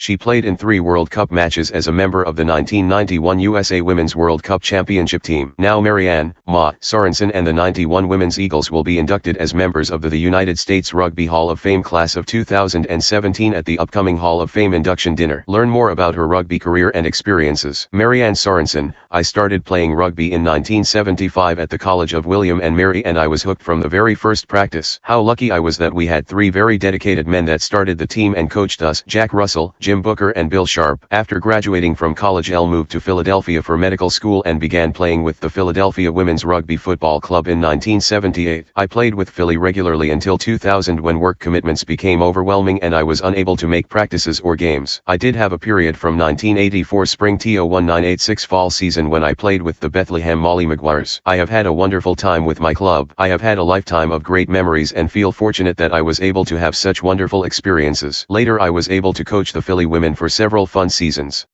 She played in 3 World Cup matches as a member of the 1991 USA Women's World Cup Championship team. Now MARYANNE Sorensen and the 91 Women's Eagles will be inducted as members of the United States Rugby Hall of Fame class of 2017 at the upcoming Hall of Fame induction dinner. Learn more about her rugby career and experiences. MARYANNE Sorensen: I started playing rugby in 1975 at the College of William and Mary, and I was hooked from the very first practice. How lucky I was that we had 3 very dedicated men that started the team and coached us: Jack Russell, Jim Booker and Bill Sharp. After graduating from college, Elle moved to Philadelphia for medical school and began playing with the Philadelphia Women's Rugby Football Club in 1978. I played with Philly regularly until 2000, when work commitments became overwhelming and I was unable to make practices or games. I did have a period from 1984 spring to 1986 fall season when I played with the Bethlehem Molly Maguires. I have had a wonderful time with my club. I have had a lifetime of great memories and feel fortunate that I was able to have such wonderful experiences. Later I was able to coach the Philly women for several fun seasons.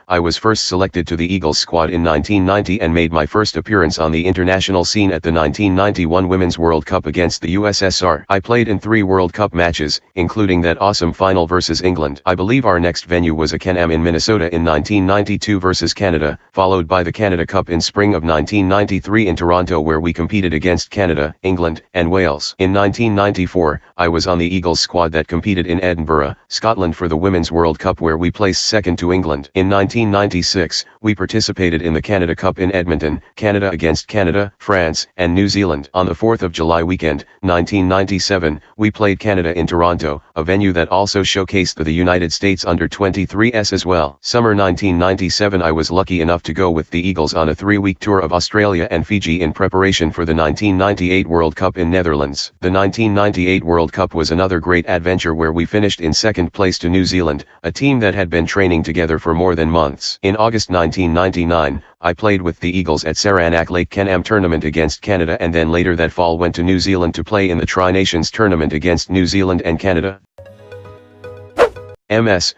I was first selected to the Eagles squad in 1990 and made my first appearance on the international scene at the 1991 Women's World Cup against the USSR. I played in 3 World Cup matches, including that awesome final versus England. I believe our next venue was a Can-Am in Minnesota in 1992 versus Canada, followed by the Canada Cup in spring of 1993 in Toronto, where we competed against Canada, England, and Wales. In 1994, I was on the Eagles squad that competed in Edinburgh, Scotland for the Women's World Cup, where we placed second to England. In 1996, we participated in the Canada Cup in Edmonton, Canada against Canada, France, and New Zealand. On the 4th of July weekend, 1997, we played Canada in Toronto, a venue that also showcased the United States under-23s as well. Summer 1997, I was lucky enough to go with the Eagles on a 3-week tour of Australia and Fiji in preparation for the 1998 World Cup in Netherlands. The 1998 World Cup was another great adventure where we finished in second place to New Zealand, a team that had been training together for more than months. In August 1999, I played with the Eagles at Saranac Lake Can-Am tournament against Canada, and then later that fall went to New Zealand to play in the Tri-Nations tournament against New Zealand and Canada.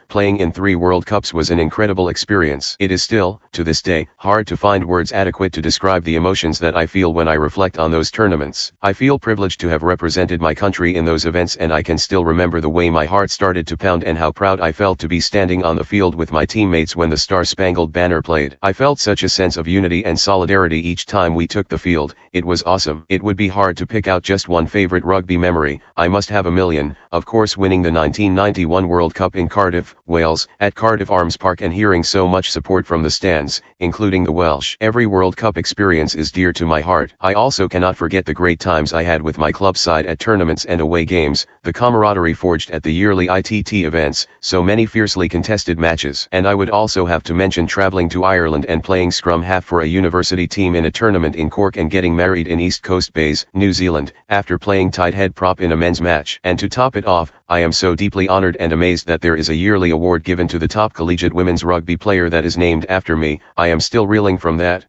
Playing in 3 World Cups was an incredible experience. It is still, to this day, hard to find words adequate to describe the emotions that I feel when I reflect on those tournaments. I feel privileged to have represented my country in those events, and I can still remember the way my heart started to pound and how proud I felt to be standing on the field with my teammates when the Star-Spangled Banner played. I felt such a sense of unity and solidarity each time we took the field. It was awesome. It would be hard to pick out just one favorite rugby memory. I must have a million. Of course, winning the 1991 World Cup in Cardiff, Wales, at Cardiff Arms Park, and hearing so much support from the stands, including the Welsh. Every World Cup experience is dear to my heart. I also cannot forget the great times I had with my club side at tournaments and away games, the camaraderie forged at the yearly ITT events, so many fiercely contested matches. And I would also have to mention traveling to Ireland and playing scrum half for a university team in a tournament in Cork, and getting married in East Coast Bays, New Zealand, after playing tight head prop in a men's match. And to top it off, I am so deeply honored and amazed that there is a yearly award given to the top collegiate women's rugby player that is named after me. I am still reeling from that.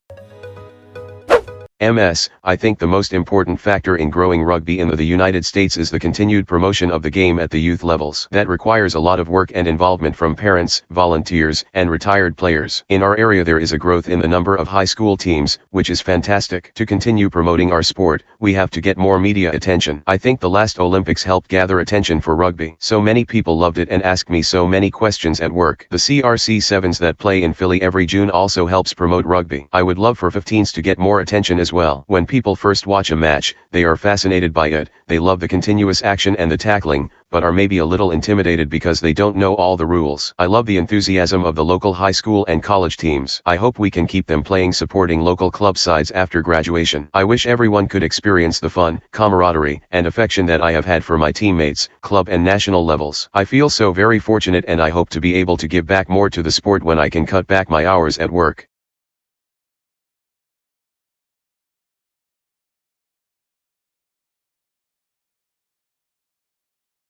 I think the most important factor in growing rugby in the United States is the continued promotion of the game at the youth levels. That requires a lot of work and involvement from parents, volunteers, and retired players. In our area there is a growth in the number of high school teams, which is fantastic. To continue promoting our sport, we have to get more media attention. I think the last Olympics helped gather attention for rugby. So many people loved it and asked me so many questions at work. The CRC7s that play in Philly every June also helps promote rugby. I would love for 15s to get more attention as well. When people first watch a match, they are fascinated by it. They love the continuous action and the tackling, but are maybe a little intimidated because they don't know all the rules. I love the enthusiasm of the local high school and college teams. I hope we can keep them playing, supporting local club sides after graduation. I wish everyone could experience the fun, camaraderie, and affection that I have had for my teammates, club and national levels. I feel so very fortunate, and I hope to be able to give back more to the sport when I can cut back my hours at work.